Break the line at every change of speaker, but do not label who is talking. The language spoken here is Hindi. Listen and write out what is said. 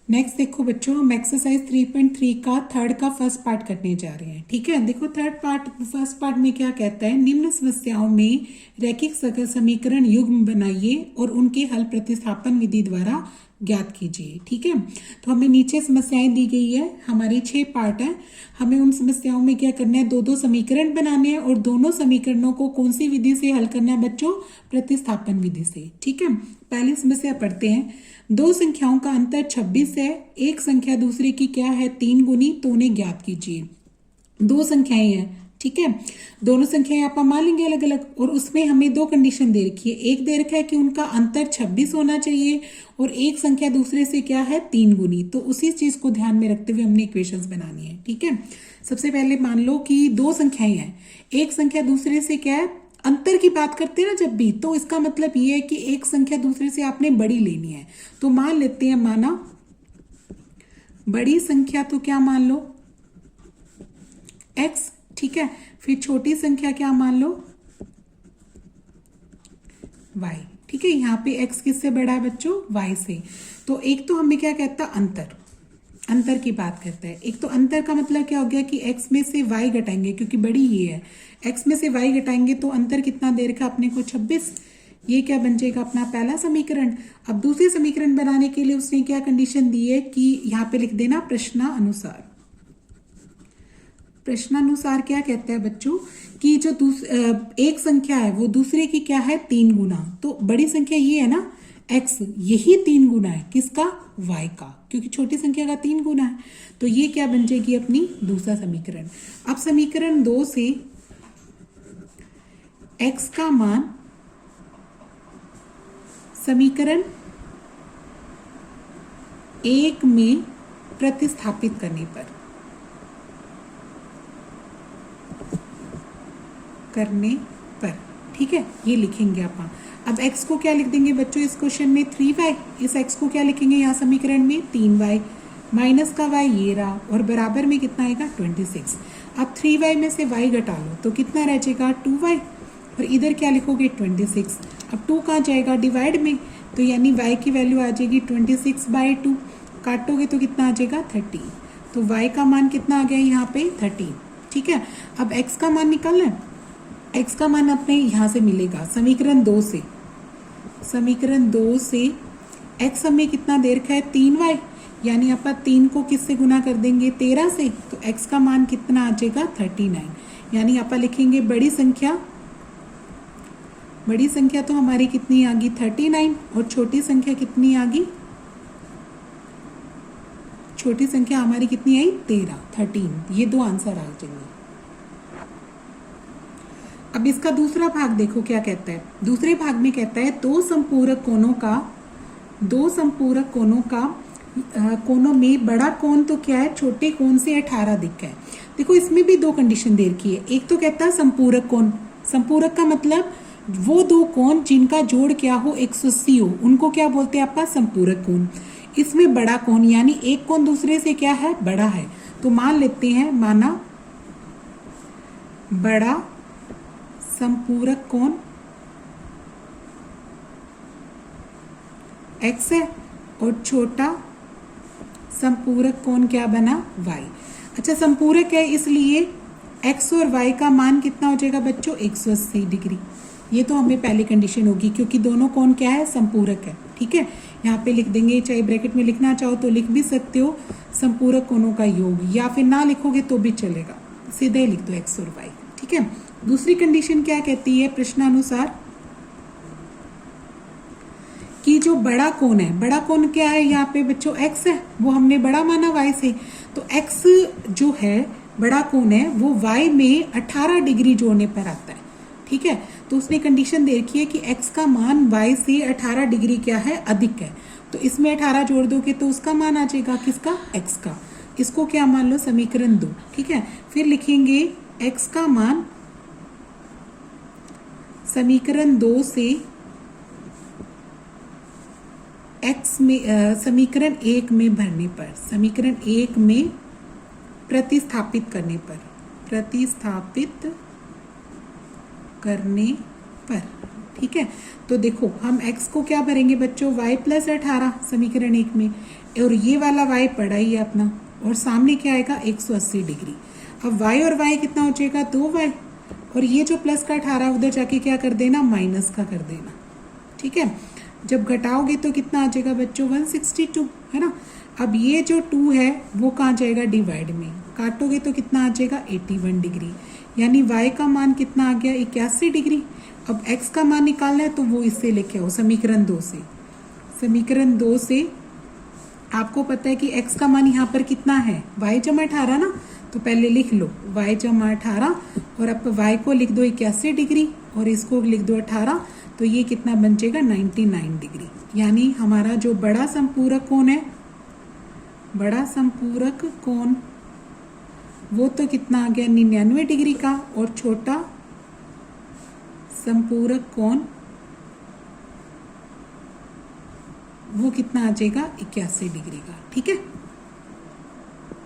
नेक्स्ट देखो बच्चों, हम एक्सरसाइज 3.3 का थर्ड का फर्स्ट पार्ट करने जा रहे हैं। ठीक है, देखो थर्ड पार्ट फर्स्ट पार्ट में क्या कहता है, निम्न समस्याओं में रैखिक समीकरण युग्म बनाइए और उनके हल प्रतिस्थापन विधि द्वारा ज्ञात कीजिए। ठीक है, तो हमें नीचे समस्याएं दी गई है, हमारे 6 पार्ट है। हमें उन समस्याओं में क्या करना है, 2-2 समीकरण बनाने हैं और दोनों समीकरणों को कौन सी विधि से हल करना है बच्चों, प्रतिस्थापन विधि से। ठीक है, पहली समस्या पढ़ते हैं। दो संख्याओं का अंतर 26 है, एक संख्या दूसरे की क्या है, 3 गुनी, तो उन्हें ज्ञात कीजिए। दो संख्याएं हैं, ठीक है, दोनों संख्याएं आप मान लेंगे अलग अलग, और उसमें हमें 2 कंडीशन दे रखी है। एक दे रखा है कि उनका अंतर 26 होना चाहिए और एक संख्या दूसरे से क्या है, 3 गुनी। तो उसी चीज को ध्यान में रखते हुए हमने इक्वेशंस बनानी है। ठीक है, सबसे पहले मान लो कि 2 संख्याएं हैं, एक संख्या दूसरे से क्या है, अंतर की बात करते हैं ना जब भी, तो इसका मतलब ये है कि एक संख्या दूसरे से आपने बड़ी लेनी है। तो मान लेते हैं, माना बड़ी संख्या तो क्या मान लो, x, ठीक है, फिर छोटी संख्या क्या मान लो, y। ठीक है, यहाँ पे x किससे बड़ा है बच्चों, y से। तो एक तो हमें क्या कहता है, अंतर, अंतर की बात करता है। एक तो अंतर का मतलब क्या हो गया कि x में से y घटाएंगे, क्योंकि बड़ी ये है, x में से y घटाएंगे तो अंतर कितना दे रखा अपने को, 26। ये क्या बन जाएगा अपना पहला समीकरण। अब दूसरे समीकरण बनाने के लिए उसने क्या कंडीशन दी है कि यहाँ पे लिख देना प्रश्नानुसार। प्रश्नानुसार क्या कहता है बच्चों कि जो एक संख्या है वो दूसरे की क्या है, 3 गुना। तो बड़ी संख्या ये है ना x, यही 3 गुना है किसका, y का, क्योंकि छोटी संख्या का 3 गुना है। तो ये क्या बन जाएगी अपनी दूसरा समीकरण। अब समीकरण 2 से x का मान समीकरण 1 में प्रतिस्थापित करने पर ठीक है, ये लिखेंगे अपन। अब x को क्या लिख देंगे बच्चों इस क्वेश्चन में, 3y, इस x को क्या लिखेंगे यहाँ समीकरण में, 3y, माइनस का y ये रहा, और बराबर में कितना आएगा, 26। अब 3y में से y घटा लो तो कितना रह जाएगा, 2y, और इधर क्या लिखोगे, 26। अब 2 कहाँ जाएगा, डिवाइड में, तो यानी y की वैल्यू आ जाएगी 26/2, काटोगे तो कितना आ जाएगा, 30। तो y का मान कितना आ गया यहाँ पे, 30। ठीक है, अब x का मान निकालना है, x का मान अपने यहाँ से मिलेगा समीकरण 2 से। समीकरण 2 से x हमें कितना दे रखा है, 3y, यानी अपन 3 को किससे गुना कर देंगे, 13 से, तो x का मान कितना आ जाएगा, 39। यानी अपन लिखेंगे बड़ी संख्या, बड़ी संख्या तो हमारी कितनी आ गई, 39, और छोटी संख्या कितनी आ गई, छोटी संख्या हमारी कितनी आई, 13। ये 2 आंसर आ जाएंगे। अब इसका दूसरा भाग देखो क्या कहता है। दूसरे भाग में कहता है दो संपूरक कोनों में बड़ा कोण तो क्या है, छोटे कोण से 18 अधिक है। देखो इसमें भी 2 कंडीशन दे रखी है। एक तो कहता है संपूरक कोण, संपूरक का मतलब वो 2 कोण जिनका जोड़ क्या हो, 180 हो, उनको क्या बोलते हैं आपका, संपूरक कोण। इसमें बड़ा कोण यानी एक कोण दूसरे से क्या है, बड़ा है। तो मान लेते हैं, माना बड़ा संपूरक कोण x है और छोटा संपूरक कोण क्या बना, y। अच्छा, संपूरक है इसलिए x और y का मान कितना हो जाएगा बच्चों, 180 डिग्री। ये तो हमें पहली कंडीशन होगी क्योंकि दोनों कोण क्या है, संपूरक है। ठीक है, यहाँ पे लिख देंगे, चाहे ब्रैकेट में लिखना चाहो तो लिख भी सकते हो, संपूरक कोणों का योग, या फिर ना लिखोगे तो भी चलेगा, सीधे लिख दो x और y। ठीक है, दूसरी कंडीशन क्या कहती है प्रश्नानुसार, कि जो बड़ा कोण है, बड़ा कोण क्या है यहाँ पे बच्चों, x है, वो हमने बड़ा माना y से, तो x जो है बड़ा कोण है वो y में 18 डिग्री जोड़ने पर आता है। ठीक है, तो उसने कंडीशन दे रखी है कि x का मान y से 18 डिग्री क्या है, अधिक है। तो इसमें 18 जोड़ दोगे तो उसका मान आ जाएगा किसका, x का। इसको क्या मान लो, समीकरण 2। ठीक है, फिर लिखेंगे x का मान समीकरण 2 से x में समीकरण 1 में भरने पर, समीकरण 1 में प्रतिस्थापित करने पर, ठीक ठीक है। तो देखो हम x को क्या भरेंगे बच्चों, y प्लस 18 समीकरण 1 में, और ये वाला y पड़ा ही है अपना, और सामने क्या आएगा 180 डिग्री। अब y और y कितना हो जाएगा 2y, और ये जो प्लस का 18 उधर जाके क्या कर देना, माइनस का कर देना, ठीक है। जब घटाओगे तो कितना आ जाएगा बच्चों 162, है ना। अब ये जो 2 है वो कहाँ जाएगा, डिवाइड में, काटोगे तो कितना आ जाएगा 81 डिग्री, यानी y का मान कितना आ गया 81 डिग्री। अब x का मान निकालना है तो वो इससे लेके आओ समीकरण 2 से। समीकरण 2 से आपको पता है कि x का मान यहाँ पर कितना है, y जमा 18 ना, तो पहले लिख लो y जमा 18, और अब y को लिख दो 81 डिग्री और इसको लिख दो 18, तो ये कितना बन जाएगा 99 डिग्री। यानी हमारा जो बड़ा संपूरक कोण है, बड़ा संपूरक कोण वो तो कितना आ गया 99 डिग्री का, और छोटा संपूरक कोण वो कितना आ जाएगा 81 डिग्री का, ठीक है।